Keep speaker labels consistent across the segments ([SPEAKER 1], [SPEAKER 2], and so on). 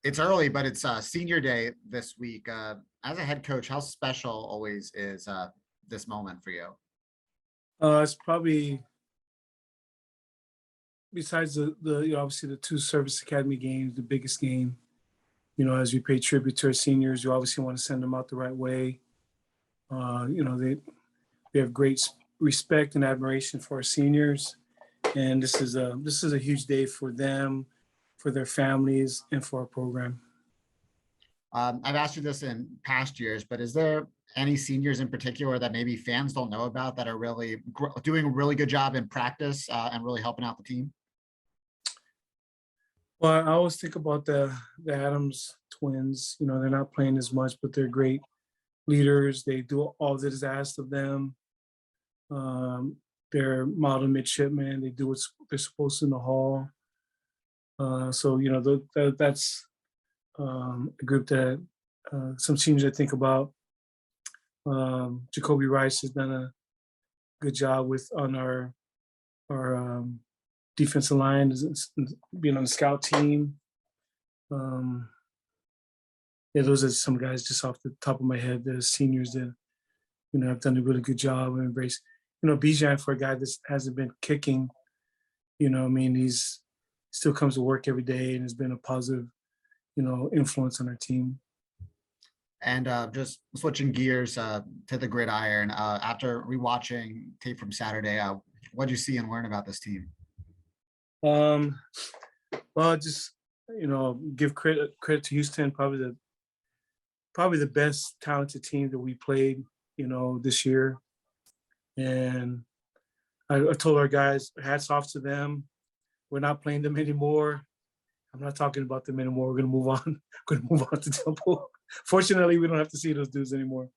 [SPEAKER 1] It's early, but it's senior day this week. As a head coach, how special always is this moment for you?
[SPEAKER 2] It's probably besides the obviously the two service academy games, the biggest game. As we pay tribute to our seniors, you obviously want to send them out the right way. We have great respect and admiration for our seniors, and this is a huge day for them, for their families, and for our program.
[SPEAKER 1] I've asked you this in past years, but is there any seniors in particular that maybe fans don't know about that are really doing a really good job in practice and really helping out the team?
[SPEAKER 2] Well, I always think about the Adams twins. They're not playing as much, but they're great leaders. They do all that is asked of them. They're model midshipmen. They do what they're supposed to in the hall. That's a group that some seniors I think about. Jacoby Rice has done a good job on our defensive line, being on the scout team. Yeah, those are some guys just off the top of my head. The seniors that have done a really good job and embrace. Bijan, for a guy that hasn't been kicking, he's still comes to work every day and has been a positive, influence on our team.
[SPEAKER 1] And just switching gears to the gridiron, after rewatching tape from Saturday, what did you see and learn about this team?
[SPEAKER 2] Well, just give credit to Houston, probably the best talented team that we played, this year. And I told our guys, hats off to them. We're not playing them anymore. I'm not talking about them anymore. We're gonna move on. Going to move on to Temple. Fortunately, we don't have to see those dudes anymore.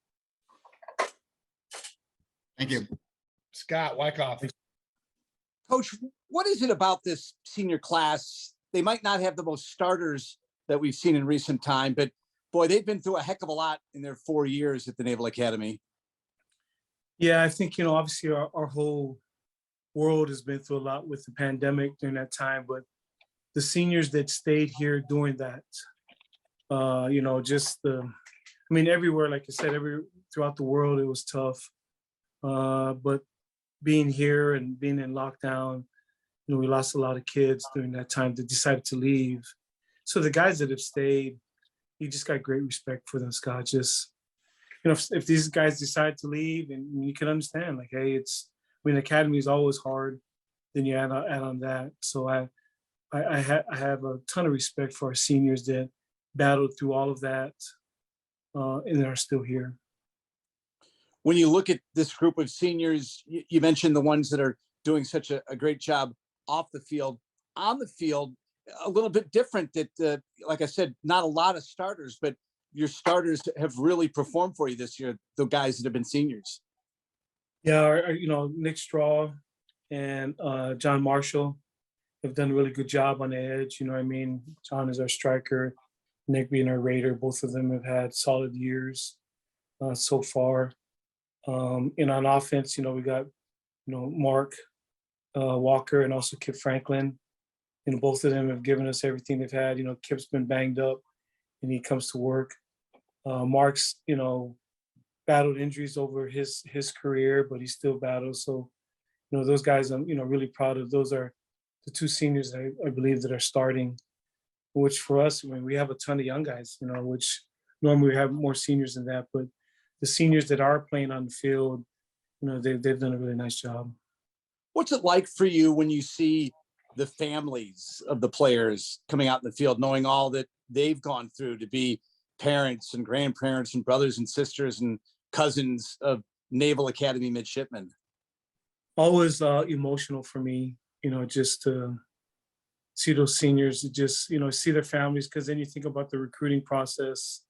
[SPEAKER 1] Thank you.
[SPEAKER 3] Scott Wyckoff.
[SPEAKER 4] Coach, what is it about this senior class? They might not have the most starters that we've seen in recent time, but boy, they've been through a heck of a lot in their 4 years at the Naval Academy.
[SPEAKER 2] Yeah, I think, obviously our whole world has been through a lot with the pandemic during that time, but the seniors that stayed here during that, everywhere, like I said, throughout the world, it was tough. But being here and being in lockdown, we lost a lot of kids during that time that decided to leave. So the guys that have stayed, you just got great respect for them, Scott. Just, if these guys decide to leave, and you can understand, like, hey, academy is always hard. Then you add on that. So I have a ton of respect for our seniors that battled through all of that and are still here.
[SPEAKER 4] When you look at this group of seniors, you mentioned the ones that are doing such a great job off the field. On the field, a little bit different that, like I said, not a lot of starters, but your starters have really performed for you this year, the guys that have been seniors.
[SPEAKER 2] Yeah, Nick Straw and John Marshall have done a really good job on the edge. John is our striker, Nick being our raider. Both of them have had solid years so far. And on offense, we got, Mark Walker and also Kip Frankland. Both of them have given us everything they've had. Kip's been banged up and he comes to work. Mark's, battled injuries over his career, but he still battles. So, those guys I'm, really proud of. Those are the two seniors that I believe that are starting, which for us, we have a ton of young guys, which normally we have more seniors than that, but the seniors that are playing on the field, they've done a really nice job.
[SPEAKER 4] What's it like for you when you see the families of the players coming out in the field, knowing all that they've gone through to be parents and grandparents and brothers and sisters and cousins of Naval Academy midshipmen?
[SPEAKER 2] Always emotional for me, just to see those seniors, just, see their families, because then you think about the recruiting process,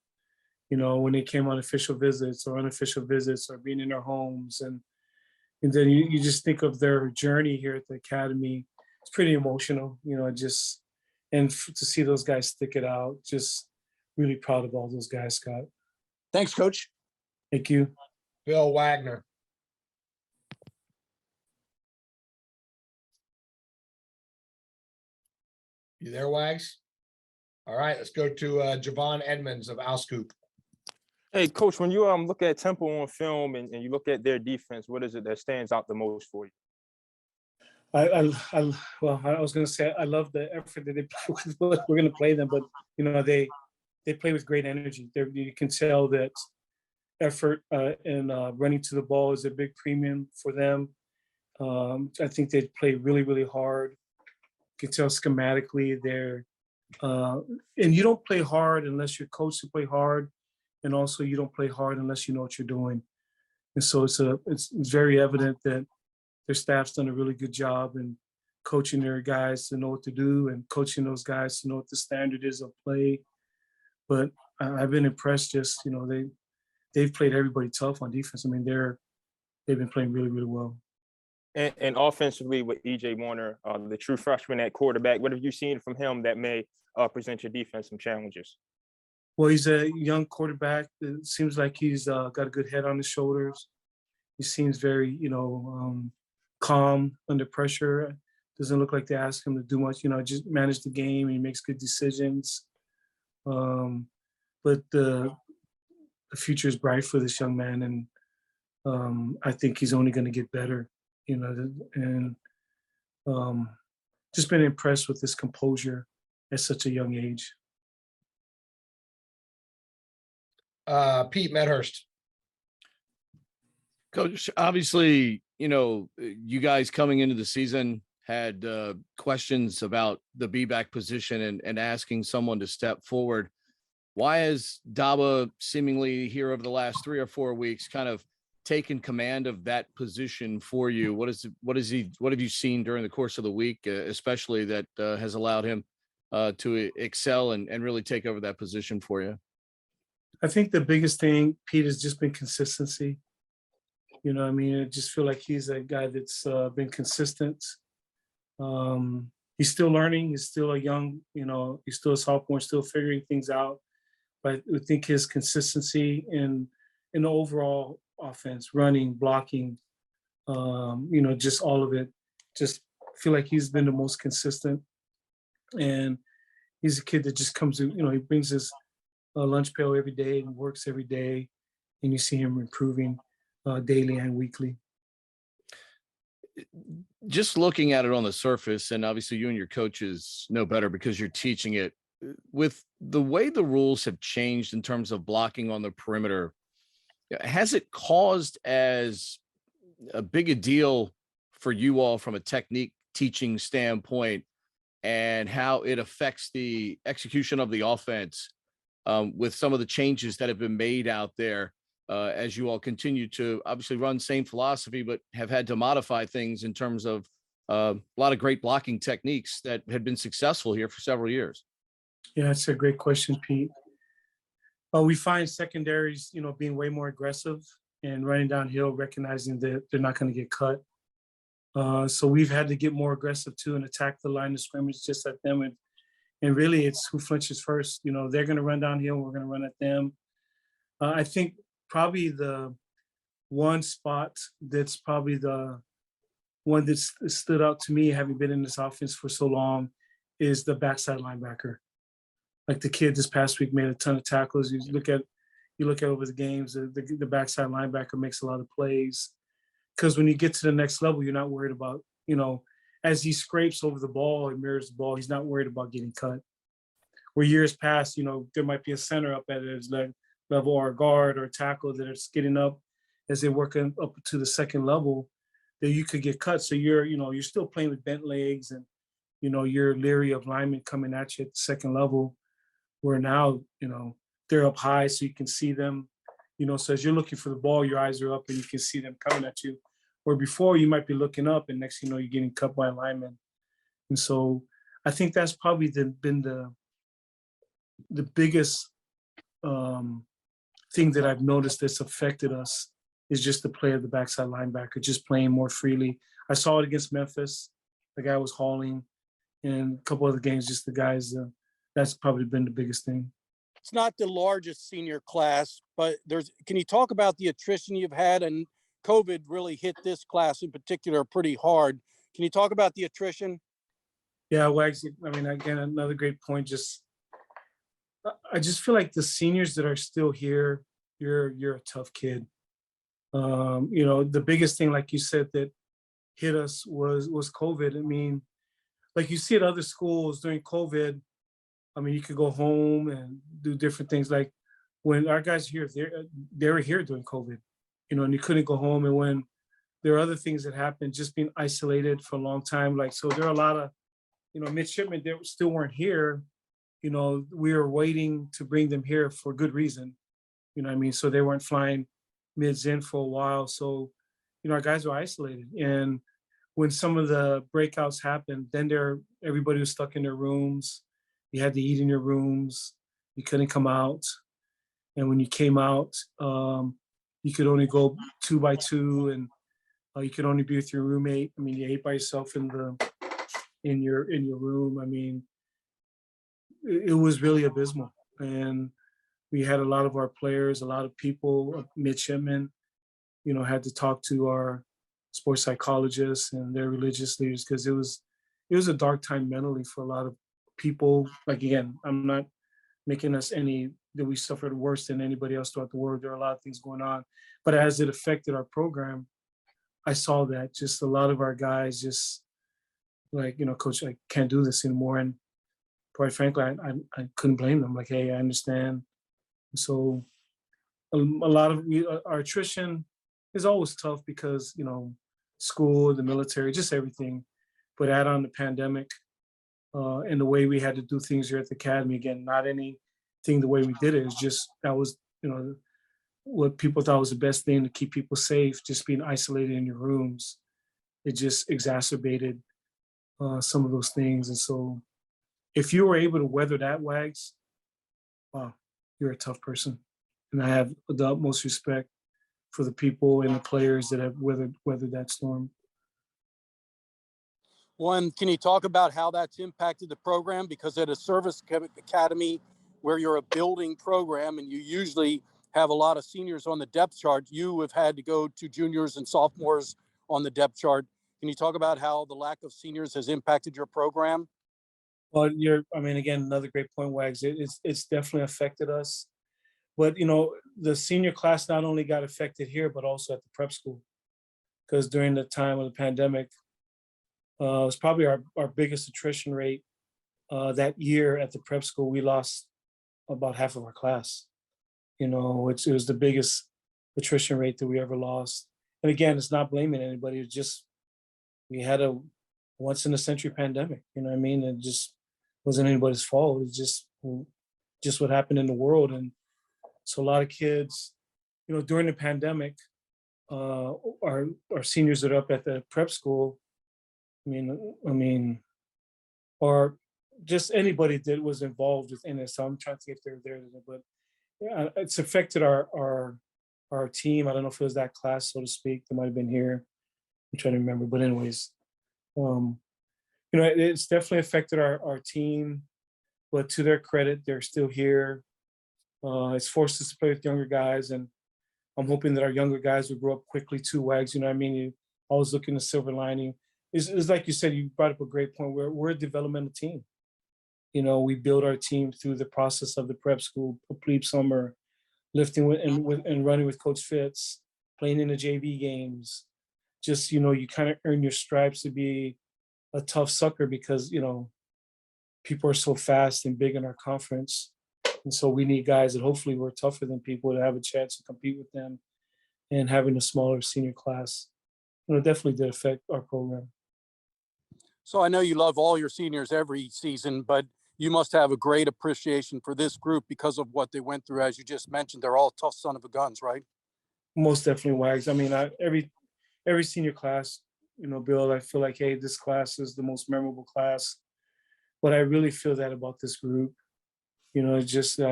[SPEAKER 2] when they came on official visits or unofficial visits or being in their homes. And then you just think of their journey here at the Academy. It's pretty emotional, to see those guys stick it out. Just really proud of all those guys, Scott.
[SPEAKER 4] Thanks, Coach.
[SPEAKER 2] Thank you.
[SPEAKER 3] Bill Wagner. You there, Wags? All right, let's go to Javon Edmonds of Alscoop.
[SPEAKER 5] Hey, Coach, when you look at Temple on film and you look at their defense, what is it that stands out the most for you?
[SPEAKER 2] Well, I was going to say I love the effort that they play with. We're going to play them, but you know they play with great energy. You can tell that effort and running to the ball is a big premium for them. I think they play really, really hard. You can tell schematically they're, and you don't play hard unless you're coached to play hard, and also you don't play hard unless you know what you're doing. And so it's very evident that their staff's done a really good job in coaching their guys to know what to do and coaching those guys to know what the standard is of play. But I've been impressed. Just they've played everybody tough on defense. I mean, they've been playing really, really well.
[SPEAKER 5] And offensively with EJ Warner, the true freshman at quarterback, what have you seen from him that may present your defense some challenges?
[SPEAKER 2] Well, he's a young quarterback. It seems like he's got a good head on his shoulders. He seems very, calm under pressure. Doesn't look like they ask him to do much, just manage the game. He makes good decisions. But the future is bright for this young man, and I think he's only going to get better, and just been impressed with his composure at such a young age.
[SPEAKER 3] Pete Medhurst.
[SPEAKER 6] Coach, obviously, you guys coming into the season had questions about the B-back position and asking someone to step forward. Why has Daba seemingly here over the last 3 or 4 weeks kind of taken command of that position for you? What have you seen during the course of the week, especially that has allowed him to excel and really take over that position for you?
[SPEAKER 2] I think the biggest thing, Pete, has just been consistency. I just feel like he's a guy that's been consistent. He's still learning. He's still a young, he's still a sophomore, still figuring things out. But I think his consistency in the overall offense, running, blocking, just all of it, just feel like he's been the most consistent. And he's a kid that just comes to, he brings his lunch pail every day and works every day. And you see him improving daily and weekly.
[SPEAKER 6] Just looking at it on the surface, and obviously you and your coaches know better because you're teaching it, with the way the rules have changed in terms of blocking on the perimeter, has it caused as a big a deal for you all from a technique teaching standpoint and how it affects the execution of the offense with some of the changes that have been made out there as you all continue to obviously run same philosophy, but have had to modify things in terms of a lot of great blocking techniques that had been successful here for several years?
[SPEAKER 2] Yeah, that's a great question, Pete. We find secondaries, being way more aggressive and running downhill, recognizing that they're not going to get cut. So we've had to get more aggressive too and attack the line of scrimmage just at them. And really, it's who flinches first. They're going to run downhill, we're going to run at them. I think probably the one spot that's probably the one that's stood out to me, having been in this offense for so long, is the backside linebacker. Like the kid this past week made a ton of tackles. You look at over the games, the backside linebacker makes a lot of plays. Because when you get to the next level, you're not worried about, as he scrapes over the ball and mirrors the ball, he's not worried about getting cut. Where years past, there might be a center up at his level or a guard or a tackle that is getting up as they're working up to the second level, that you could get cut. So you're still playing with bent legs and, you're leery of linemen coming at you at the second level, where now, they're up high so you can see them, so as you're looking for the ball, your eyes are up and you can see them coming at you. Where before you might be looking up and next you're getting cut by a lineman. And so I think that's probably been the biggest thing that I've noticed that's affected us is just the play of the backside linebacker, just playing more freely. I saw it against Memphis. The guy was hauling, and a couple other games, just the guys, that's probably been the biggest thing.
[SPEAKER 7] It's not the largest senior class, but can you talk about the attrition you've had? And COVID really hit this class in particular pretty hard. Can you talk about the attrition?
[SPEAKER 2] Yeah, Wags, again, another great point. Just, I just feel like the seniors that are still here, you're a tough kid. You know, the biggest thing, like you said, that hit us was COVID. I mean, like you see at other schools during COVID, I mean, you could go home and do different things. Like when our guys here, they were here during COVID, you know, and you couldn't go home. And when there are other things that happened, just being isolated for a long time. Like, so there are a lot of, you know, midshipmen that still weren't here. You know, we were waiting to bring them here for good reason. You know what I mean? So they weren't flying mids in for a while. So, you know, our guys were isolated. And when some of the breakouts happened, then everybody was stuck in their rooms. You had to eat in your rooms. You couldn't come out. And when you came out, you could only go 2 by 2, and you could only be with your roommate. I mean, you ate by yourself in your room. I mean, it was really abysmal. And we had a lot of our players, a lot of people, midshipmen, you know, had to talk to our sports psychologists and their religious leaders, because it was a dark time mentally for a lot of people. Like, again, I'm not making us any that we suffered worse than anybody else throughout the world. There are a lot of things going on, but as it affected our program, I saw that just a lot of our guys just like, you know, coach, I can't do this anymore. And quite frankly, I couldn't blame them. Like, hey, I understand. So a lot of our attrition is always tough because, you know, school, the military, just everything. But add on the pandemic and the way we had to do things here at the academy. Again, not anything the way we did it. It's just that was, you know, what people thought was the best thing to keep people safe, just being isolated in your rooms. It just exacerbated some of those things. And so if you were able to weather that, Wags, wow, you're a tough person. And I have the utmost respect for the people and the players that have weathered that storm.
[SPEAKER 7] One, can you talk about how that's impacted the program? Because at a service academy where you're a building program and you usually have a lot of seniors on the depth chart, you have had to go to juniors and sophomores on the depth chart. Can you talk about how the lack of seniors has impacted your program?
[SPEAKER 2] Well, I mean, again, another great point, Wags. It's definitely affected us. But, you know, the senior class not only got affected here, but also at the prep school. Because during the time of the pandemic, it was probably our biggest attrition rate that year at the prep school. We lost about half of our class, you know, which it was the biggest attrition rate that we ever lost. And again, it's not blaming anybody. It's just, we had a once in a century pandemic, you know what I mean? It just wasn't anybody's fault. It's just what happened in the world. And so a lot of kids, you know, during the pandemic, our seniors that are up at the prep school, I mean, or just anybody that was involved within it. So I'm trying to see if they're there, but yeah, it's affected our team. I don't know if it was that class, so to speak, that might have been here. I'm trying to remember, but anyways, you know, it's definitely affected our team. But to their credit, they're still here. It's forced us to play with younger guys, and I'm hoping that our younger guys will grow up quickly too, Wags. You know what I mean? You always look in the silver lining. It's like you said, you brought up a great point. We're a developmental team. You know, we build our team through the process of the prep school, plebe summer, lifting and running with Coach Fitz, playing in the JV games. Just, you know, you kind of earn your stripes to be a tough sucker because, you know, people are so fast and big in our conference. And so we need guys that hopefully we're tougher than people to have a chance to compete with them. And having a smaller senior class, you know, definitely did affect our program.
[SPEAKER 7] So I know you love all your seniors every season, but you must have a great appreciation for this group because of what they went through. As you just mentioned, they're all tough son of a guns, right?
[SPEAKER 2] Most definitely, Wags. I mean, every senior class, you know, Bill, I feel like, hey, this class is the most memorable class. But I really feel that about this group. You know, just you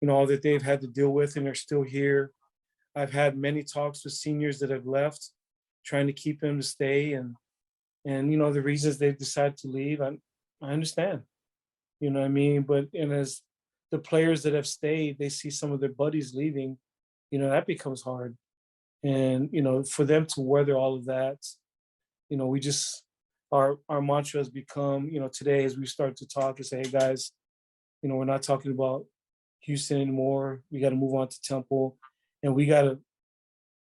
[SPEAKER 2] know, all that they've had to deal with, and they're still here. I've had many talks with seniors that have left, trying to keep them to stay, and you know, the reasons they've decided to leave, I understand. You know what I mean? But and as the players that have stayed, they see some of their buddies leaving, you know, that becomes hard. And, you know, for them to weather all of that, you know, we just our mantra has become, you know, today as we start to talk and say, hey guys, We're not talking about Houston anymore. We got to move on to Temple, and we got to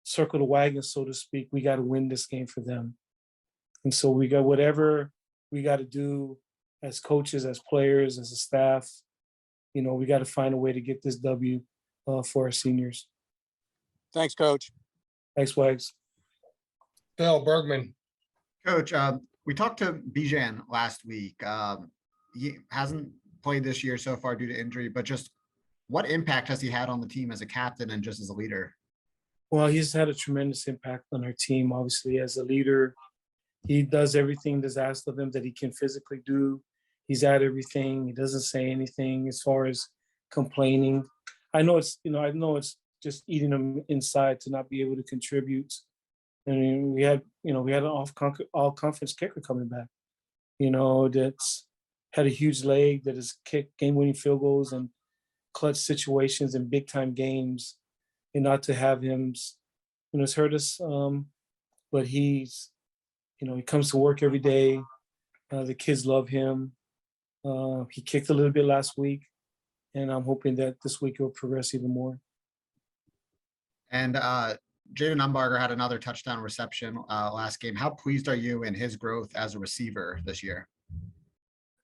[SPEAKER 2] circle the wagon, so to speak. We got to win this game for them. And so we got whatever we got to do as coaches, as players, as a staff. We got to find a way to get this W for our seniors.
[SPEAKER 7] Thanks, Coach.
[SPEAKER 2] Thanks, Wags.
[SPEAKER 3] Phil Bergman.
[SPEAKER 1] Coach, we talked to Bijan last week. He hasn't played this year so far due to injury, but just what impact has he had on the team as a captain and just as a leader?
[SPEAKER 2] Well, he's had a tremendous impact on our team, obviously, as a leader. He does everything that's asked of him that he can physically do. He's at everything. He doesn't say anything as far as complaining. I know it's just eating him inside to not be able to contribute. I mean, we had an all conference kicker coming back, that's had a huge leg, that has kicked game-winning field goals and clutch situations in big-time games. And not to have him, it's hurt us. But he's, he comes to work every day. The kids love him. He kicked a little bit last week, and I'm hoping that this week he'll progress even more.
[SPEAKER 1] And Jaden Umbarger had another touchdown reception last game. How pleased are you in his growth as a receiver this year?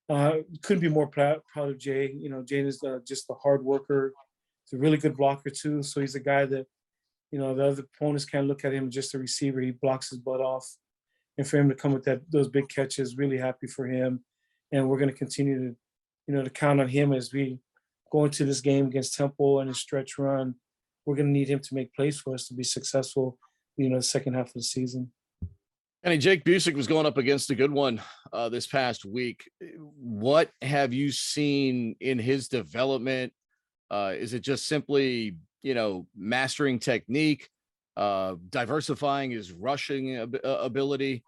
[SPEAKER 2] Couldn't be more proud of Jay. Jay is just a hard worker. He's a really good blocker too. So he's a guy that, the other opponents can't look at him just a receiver. He blocks his butt off. And for him to come with those big catches, really happy for him. And we're going to continue to, to count on him as we go into this game against Temple and a stretch run. We're going to need him to make plays for us to be successful, the second half of the season.
[SPEAKER 6] And Jake Busick was going up against a good one this past week. What have you seen in his development? Is it just simply, mastering technique, diversifying his rushing ability?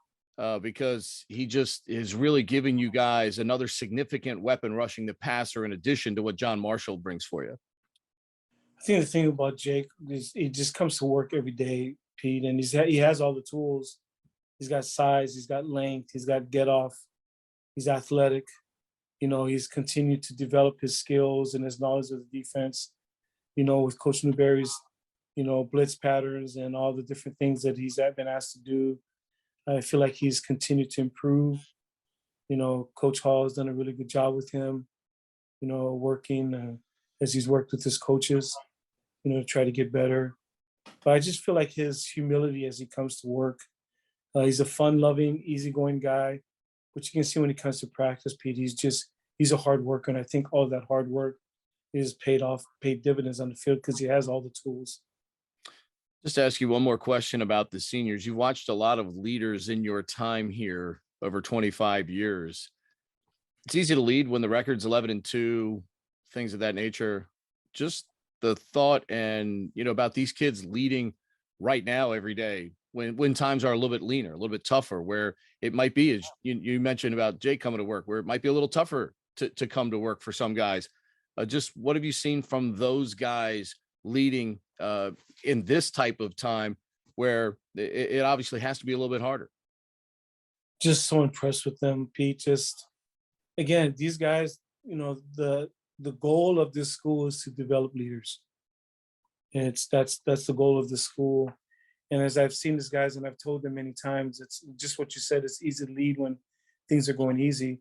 [SPEAKER 6] Because he just is really giving you guys another significant weapon rushing the passer in addition to what John Marshall brings for you.
[SPEAKER 2] I think the thing about Jake is he just comes to work every day, Pete, and he has all the tools. He's got size, he's got length, he's got get off, he's athletic. He's continued to develop his skills and his knowledge of the defense, with Coach Newberry's, blitz patterns and all the different things that he's been asked to do. I feel like he's continued to improve. Coach Hall has done a really good job with him, working as he's worked with his coaches, to try to get better. But I just feel like his humility as he comes to work. He's a fun-loving, easygoing guy, but you can see when he comes to practice, Pete, he's a hard worker. And I think all that hard work is paid dividends on the field because he has all the tools.
[SPEAKER 6] Just to ask you one more question about the seniors. You've watched a lot of leaders in your time here over 25 years. It's easy to lead when the record's 11-2, things of that nature. Just the thought and, about these kids leading right now every day when times are a little bit leaner, a little bit tougher, where it might be, as you mentioned about Jake coming to work, where it might be a little tougher to come to work for some guys. Just what have you seen from those guys leading in this type of time where it obviously has to be a little bit harder?
[SPEAKER 2] Just so impressed with them, Pete. Just, again, these guys, the goal of this school is to develop leaders. And that's the goal of the school. And as I've seen these guys, and I've told them many times, it's just what you said, it's easy to lead when things are going easy.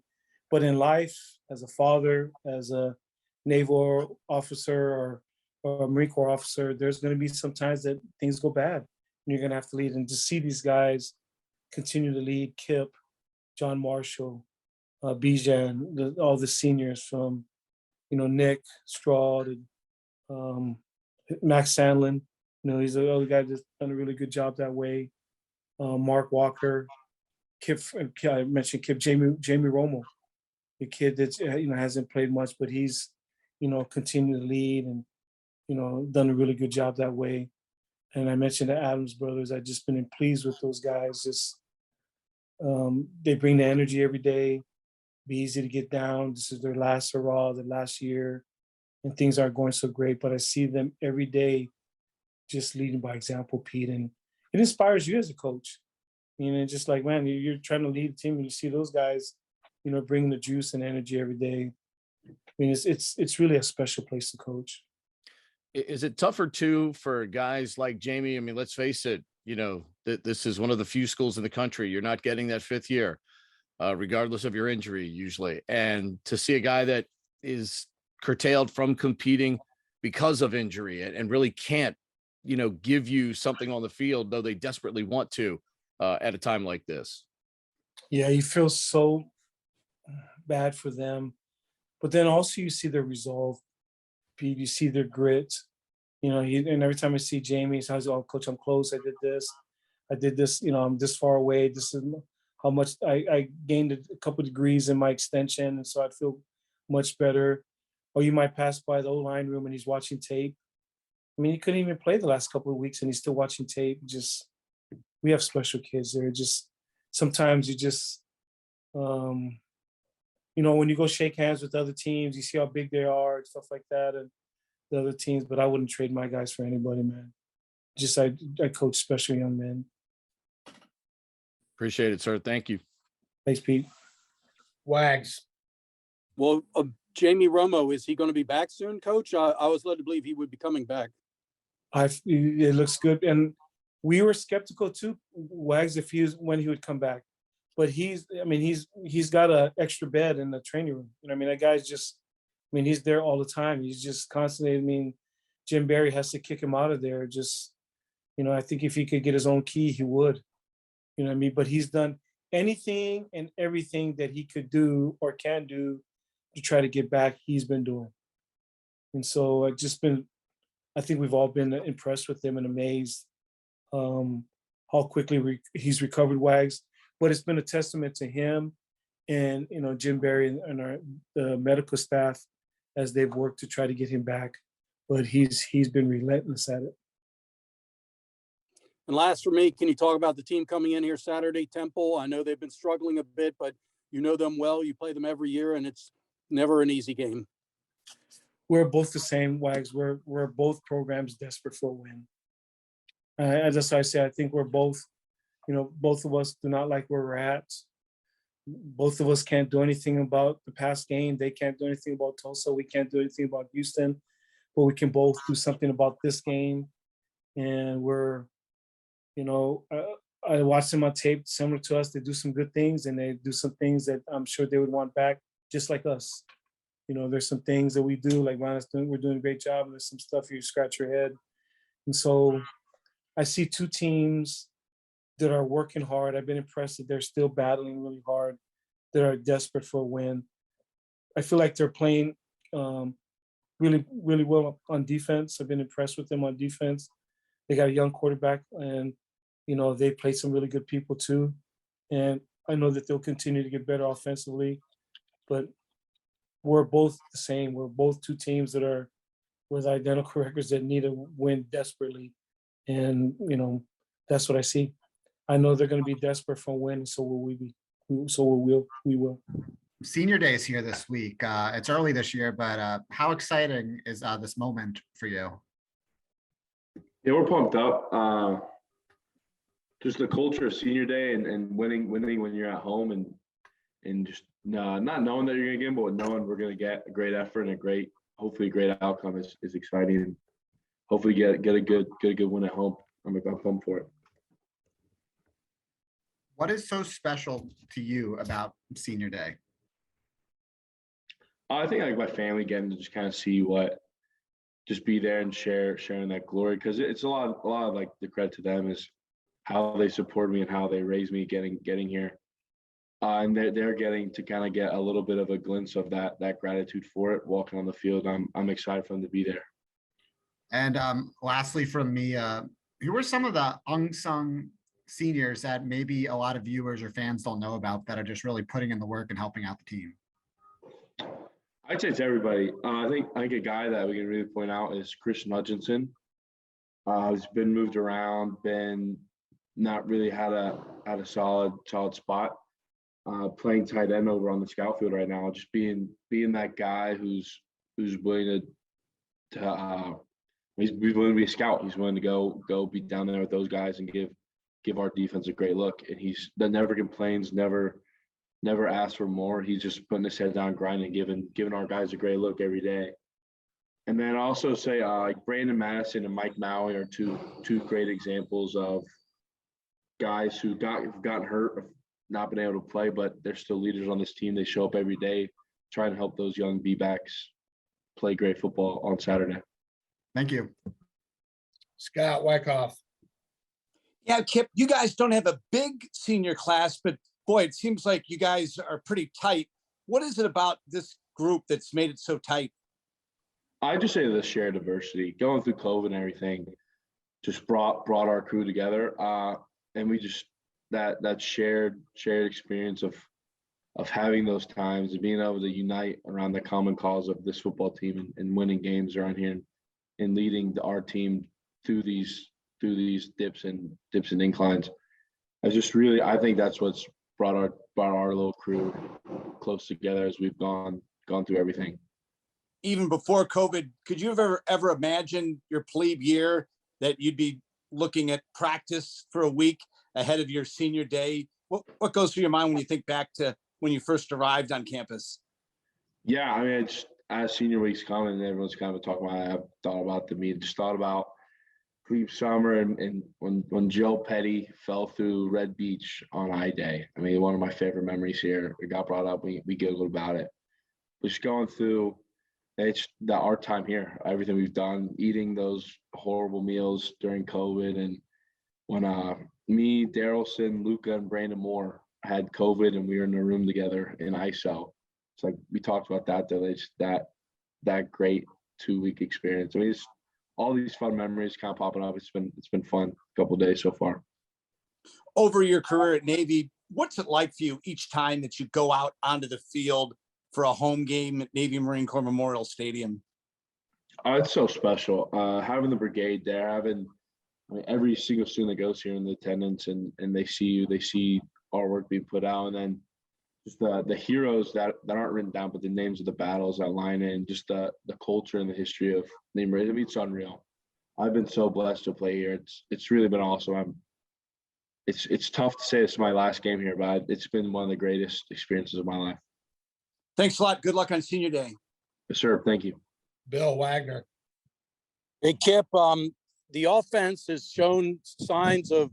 [SPEAKER 2] But in life, as a father, as a naval officer or a Marine Corps officer, there's going to be some times that things go bad and you're going to have to lead. And to see these guys continue to lead, Kip, John Marshall, Bijan, all the seniors from, Nick Straw, Max Sandlin, he's the other guy that's done a really good job that way. Mark Walker, Kip, I mentioned Kip, Jamie Romo, the kid that, hasn't played much, but he's, continued to lead and, done a really good job that way. And I mentioned the Adams brothers. I've just been pleased with those guys. Just they bring the energy every day, be easy to get down. This is their last hurrah, the last year, and things aren't going so great, but I see them every day just leading by example, Pete, and it inspires you as a coach. Just like, man, you're trying to lead a team and you see those guys, bringing the juice and energy every day. mean, it's really a special place to coach.
[SPEAKER 6] Is it tougher too for guys like Jamie? I mean, let's face it, this is one of the few schools in the country. You're not getting that fifth year, regardless of your injury, usually. And to see a guy that is curtailed from competing because of injury and really can't, give you something on the field, though they desperately want to, at a time like this.
[SPEAKER 2] Yeah, you feel so bad for them, but then also you see their resolve, Pete. You see their grit. And every time I see Jamie, he's always, "Oh, coach, I'm close. I did this. I'm this far away. This is how much I gained a couple degrees in my extension, and so I feel much better." Or you might pass by the O-line room and he's watching tape. I mean, he couldn't even play the last couple of weeks, and he's still watching tape. We have special kids there. Sometimes you just, when you go shake hands with other teams, you see how big they are and stuff like that, and the other teams. But I wouldn't trade my guys for anybody, man. I coach special young men.
[SPEAKER 6] Appreciate it, sir. Thank you.
[SPEAKER 2] Thanks, Pete.
[SPEAKER 3] Wags.
[SPEAKER 7] Well, Jamie Romo, is he going to be back soon, Coach? I was led to believe he would be coming back.
[SPEAKER 2] It looks good, and we were skeptical too, Wags, when he would come back. But he's got an extra bed in the training room. That guy's he's there all the time. He's just constantly. Jim Barry has to kick him out of there. I think if he could get his own key, he would. But he's done anything and everything that he could do or can do to try to get back. He's been doing, and so I think we've all been impressed with him and amazed how quickly he's recovered, Wags. But it's been a testament to him and Jim Barry and the medical staff as they've worked to try to get him back. But he's been relentless at it.
[SPEAKER 7] And last for me, can you talk about the team coming in here Saturday, Temple? I know they've been struggling a bit, but you know them well. You play them every year, and it's never an easy game.
[SPEAKER 2] We're both the same, Wags. We're both programs desperate for a win. As I say, I think we're both, both of us do not like where we're at. Both of us can't do anything about the past game. They can't do anything about Tulsa. We can't do anything about Houston, but we can both do something about this game. And I watched them on tape similar to us. They do some good things, and they do some things that I'm sure they would want back, just like us. There's some things that we do, like Ron's doing, we're doing a great job, and there's some stuff you scratch your head. And so I see two teams that are working hard. I've been impressed that they're still battling really hard, that are desperate for a win. I feel like they're playing really, really well on defense. I've been impressed with them on defense. They got a young quarterback, and they play some really good people too. And I know that they'll continue to get better offensively, but we're both the same. We're both two teams that are with identical records that need a win desperately. And, that's what I see. I know they're going to be desperate for a win, and so will we be. We will.
[SPEAKER 1] Senior Day is here this week. It's early this year, but how exciting is this moment for you?
[SPEAKER 8] Yeah, we're pumped up. Just the culture of Senior Day and winning when you're at home and just not knowing that you're gonna get, but knowing we're gonna get a great effort and hopefully a great outcome is exciting, and hopefully get a good win at home. I'm pumped for it.
[SPEAKER 1] What is so special to you about Senior Day?
[SPEAKER 8] I think like my family getting to just kind of see just be there and sharing that glory, because it's a lot of like the credit to them is how they support me and how they raised me getting here. And they're getting to kind of get a little bit of a glimpse of that gratitude for it walking on the field. I'm excited for them to be there.
[SPEAKER 1] And lastly from me, who were some of the unsung seniors that maybe a lot of viewers or fans don't know about that are just really putting in the work and helping out the team?
[SPEAKER 8] I'd say it's everybody. I think a guy that we can really point out is Christian Hutchinson. He's been moved around, been not really had a solid spot. Playing tight end over on the scout field right now, just being that guy who's willing to he's willing to be a scout. He's willing to go be down there with those guys and give our defense a great look. And that never complains, never never asked for more. He's just putting his head down, grinding, giving our guys a great look every day. And then also say like Brandon Madison and Mike Maui are two great examples of guys who gotten hurt, have not been able to play, but they're still leaders on this team. They show up every day trying to help those young B-backs play great football on Saturday.
[SPEAKER 1] Thank you.
[SPEAKER 3] Scott Wyckoff.
[SPEAKER 4] Yeah, Kip, you guys don't have a big senior class, but boy, it seems like you guys are pretty tight. What is it about this group that's made it so tight?
[SPEAKER 8] I just say the shared diversity. Going through COVID and everything just brought our crew together. And we just that shared experience of having those times and being able to unite around the common cause of this football team and winning games around here and leading our team through these dips and inclines. I think that's what's brought our little crew close together as we've gone through everything.
[SPEAKER 4] Even before COVID, could you have ever imagined your plebe year that you'd be looking at practice for a week ahead of your senior day? What goes through your mind when you think back to when you first arrived on campus?
[SPEAKER 8] Yeah, I mean, it's as senior week's coming, everyone's kind of talking about it. I've thought about the meet, just thought about plebe summer and when Joe Petty fell through Red Beach on I-Day. I mean, one of my favorite memories here. It got brought up. We giggled about it. Just going through our time here, everything we've done, eating those horrible meals during COVID, and when me, Darrelson, Luca, and Brandon Moore had COVID and we were in a room together in ISO. It's like we talked about that. It's that great 2-week experience. I mean, it's all these fun memories kind of popping up. It's been fun a couple of days so far.
[SPEAKER 4] Over your career at Navy, what's it like for you each time that you go out onto the field for a home game at Navy Marine Corps Memorial Stadium?
[SPEAKER 8] It's so special. Having the brigade there, every single student that goes here in the attendance and they see you, they see our work being put out, and then just the heroes that aren't written down, but the names of the battles that line in, just the culture and the history of Navy Marine. I mean, it's unreal. I've been so blessed to play here. It's really been awesome. It's tough to say this is my last game here, but it's been one of the greatest experiences of my life.
[SPEAKER 4] Thanks a lot. Good luck on senior day.
[SPEAKER 8] Yes, sir. Thank you.
[SPEAKER 3] Bill Wagner.
[SPEAKER 7] Hey, Kip, the offense has shown signs of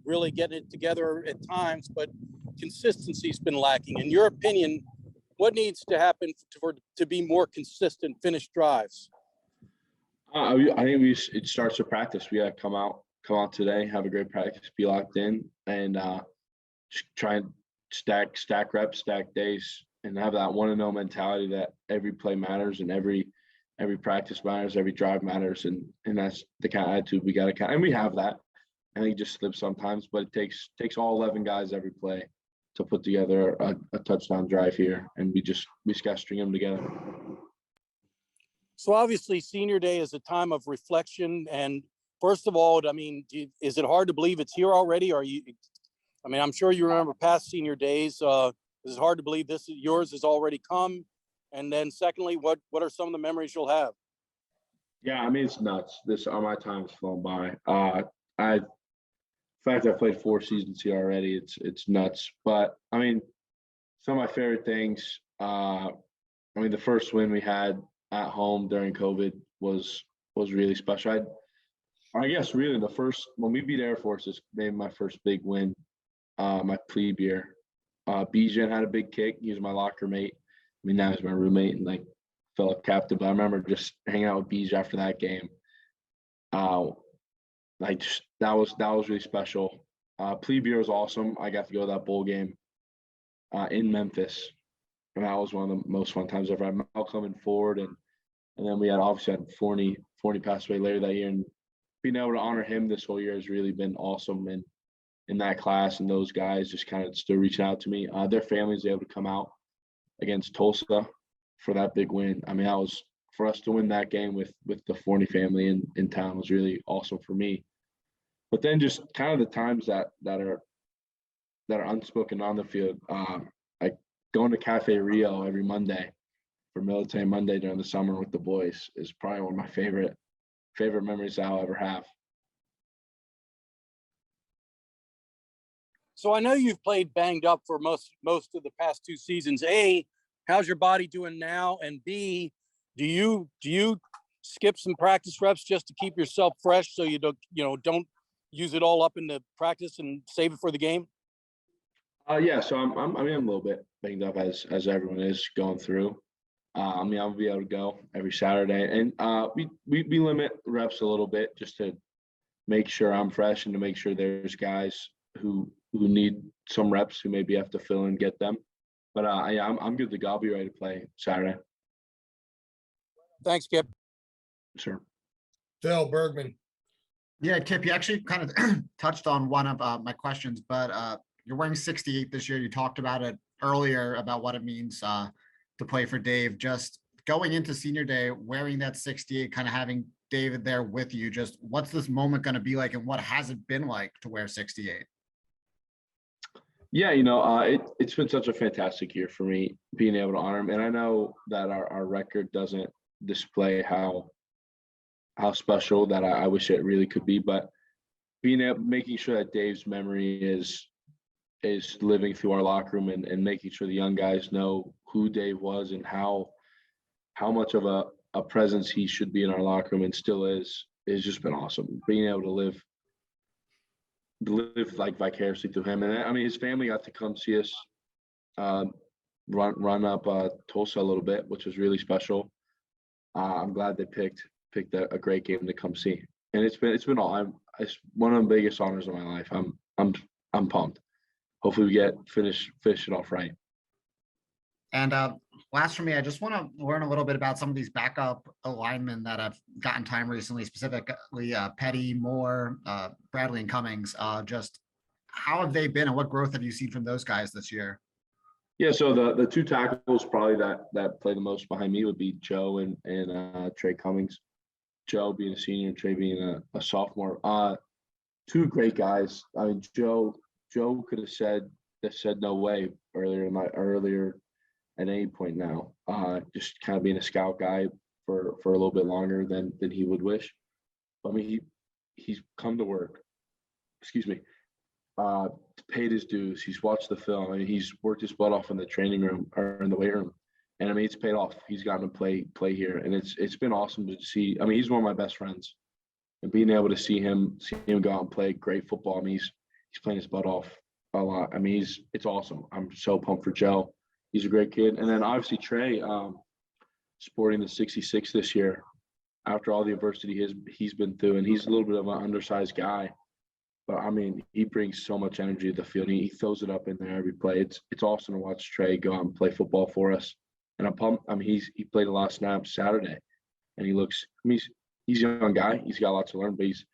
[SPEAKER 7] really getting it together at times, but consistency's been lacking. In your opinion, what needs to happen to be more consistent finished drives?
[SPEAKER 8] I think it starts with practice. We got to come out today, have a great practice, be locked in, and just try and stack reps, stack days, and have that 1-0 mentality that every play matters and every practice matters, every drive matters, and that's the kind of attitude we got to count. And we have that. I think it just slips sometimes, but it takes all 11 guys every play to put together a touchdown drive here, and we just got to string them together.
[SPEAKER 7] So obviously senior day is a time of reflection. And first of all, I mean, is it hard to believe it's here already? I'm sure you remember past senior days. Is it hard to believe yours has already come? And then secondly, what are some of the memories you'll have?
[SPEAKER 8] Yeah, I mean, it's nuts. My time's flown by. In fact, I played 4 seasons here already. It's nuts. But I mean, some of my favorite things. The first win we had at home during COVID was really special. I guess really when we beat Air Force is maybe my first big win, my plebe year. Bijan had a big kick. He was my locker mate. I mean, now he's my roommate and like fellow captain. But I remember just hanging out with Bijan after that game. That was really special. Plebe year was awesome. I got to go to that bowl game in Memphis, and that was one of the most fun times ever. I had Malcolm and Ford, and then we had Forney passed away later that year, and being able to honor him this whole year has really been awesome. And in that class and those guys just kind of still reaching out to me. Their families able to come out against Tulsa for that big win. I mean, that was for us to win that game with the Forney family in town was really awesome for me. But then just kind of the times that are unspoken on the field, like going to Cafe Rio every Monday for Military Monday during the summer with the boys is probably one of my favorite memories I'll ever have.
[SPEAKER 7] So I know you've played banged up for most of the past 2 seasons. A, how's your body doing now? And B, do you skip some practice reps just to keep yourself fresh so you don't use it all up in the practice and save it for the game?
[SPEAKER 8] Yeah, so I mean, I'm a little bit banged up as everyone is going through. I mean, I'll be able to go every Saturday, and we limit reps a little bit just to make sure I'm fresh and to make sure there's guys who need some reps who maybe have to fill in, get them. But yeah, I'm good to go. I'll be ready to play Saturday.
[SPEAKER 7] Thanks, Kip.
[SPEAKER 8] Sure.
[SPEAKER 3] Phil Bergman.
[SPEAKER 1] Yeah, Kip, you actually kind of touched on one of my questions, but you're wearing 68 this year. You talked about it earlier about what it means to play for Dave. Just going into senior day, wearing that 68, kind of having David there with you, just what's this moment going to be like, and what has it been like to wear 68?
[SPEAKER 8] Yeah, it's been such a fantastic year for me being able to honor him. And I know that our record doesn't display how special that I wish it really could be, but making sure that Dave's memory is living through our locker room and making sure the young guys know who Dave was and how much of a presence he should be in our locker room and still is just been awesome. Being able to live like vicariously through him. And I mean, his family got to come see us run up Tulsa a little bit, which was really special. I'm glad they picked a great game to come see. And it's been it's one of the biggest honors of my life. I'm pumped. Hopefully we finish it off right.
[SPEAKER 1] And last for me, I just want to learn a little bit about some of these backup linemen that have gotten time recently, specifically Petty, Moore, Bradley, and Cummings. Just how have they been, and what growth have you seen from those guys this year?
[SPEAKER 8] Yeah, so the two tackles probably that play the most behind me would be Joe and Trey Cummings. Joe being a senior and Trey being a sophomore. Two great guys. I mean, Joe could have said no way earlier at any point now. Just kind of being a scout guy for a little bit longer than he would wish. I mean, he's come to work. Excuse me. Paid his dues. He's watched the film. I mean, he's worked his butt off in the training room or in the weight room, and I mean, it's paid off. He's gotten to play here, and it's been awesome to see. I mean, he's one of my best friends, and being able to see him go out and play great football. I mean, he's playing his butt off a lot. I mean, it's awesome. I'm so pumped for Joe. He's a great kid, and then obviously Trey, sporting the 66 this year, after all the adversity he's been through, and he's a little bit of an undersized guy. But I mean, he brings so much energy to the field. He throws it up in there every play. It's awesome to watch Trey go out and play football for us. And I'm pumped. I mean, he played a lot of snaps Saturday, and he looks. I mean, he's a young guy. He's got a lot to learn, but he's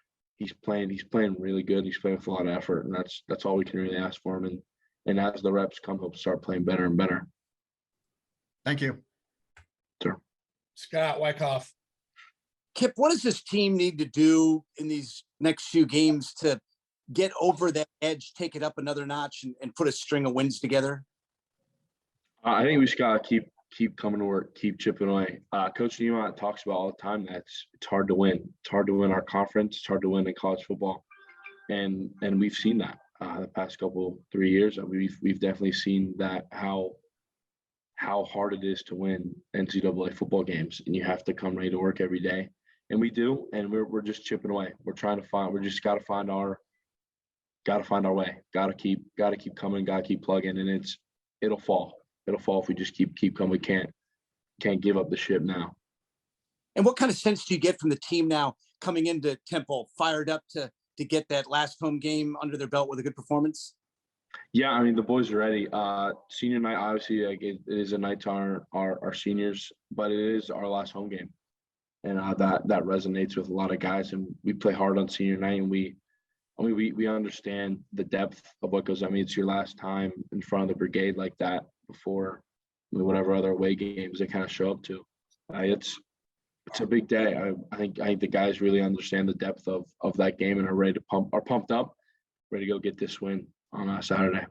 [SPEAKER 8] playing really good. He's playing with a lot of effort, and that's all we can really ask for him. And as the reps come, he'll start playing better and better.
[SPEAKER 1] Thank you.
[SPEAKER 8] Sure.
[SPEAKER 3] Scott Wyckoff.
[SPEAKER 4] Kip, what does this team need to do in these next few games to get over that edge, take it up another notch, and put a string of wins together?
[SPEAKER 8] I think we just gotta keep coming to work, keep chipping away. Coach Niumatalolo talks about all the time that it's hard to win. It's hard to win our conference. It's hard to win in college football, and we've seen that the past 3 years. I mean, we've definitely seen that how hard it is to win NCAA football games, and you have to come ready to work every day, and we do, and we're just chipping away. We're trying to find. We just got to find our way. Got to keep coming. Got to keep plugging, and it'll fall. It'll fall if we just keep coming. We can't give up the ship now.
[SPEAKER 4] And what kind of sense do you get from the team now coming into Temple, fired up to get that last home game under their belt with a good performance?
[SPEAKER 8] Yeah, I mean, the boys are ready. Senior night, obviously, like it is a night to our seniors, but it is our last home game, and that resonates with a lot of guys. And we play hard on senior night, and we understand the depth of what goes. I mean, it's your last time in front of the brigade like that before whatever other away games they kind of show up to. It's a big day. I think the guys really understand the depth of that game and are pumped up, ready to go get this win on Saturday.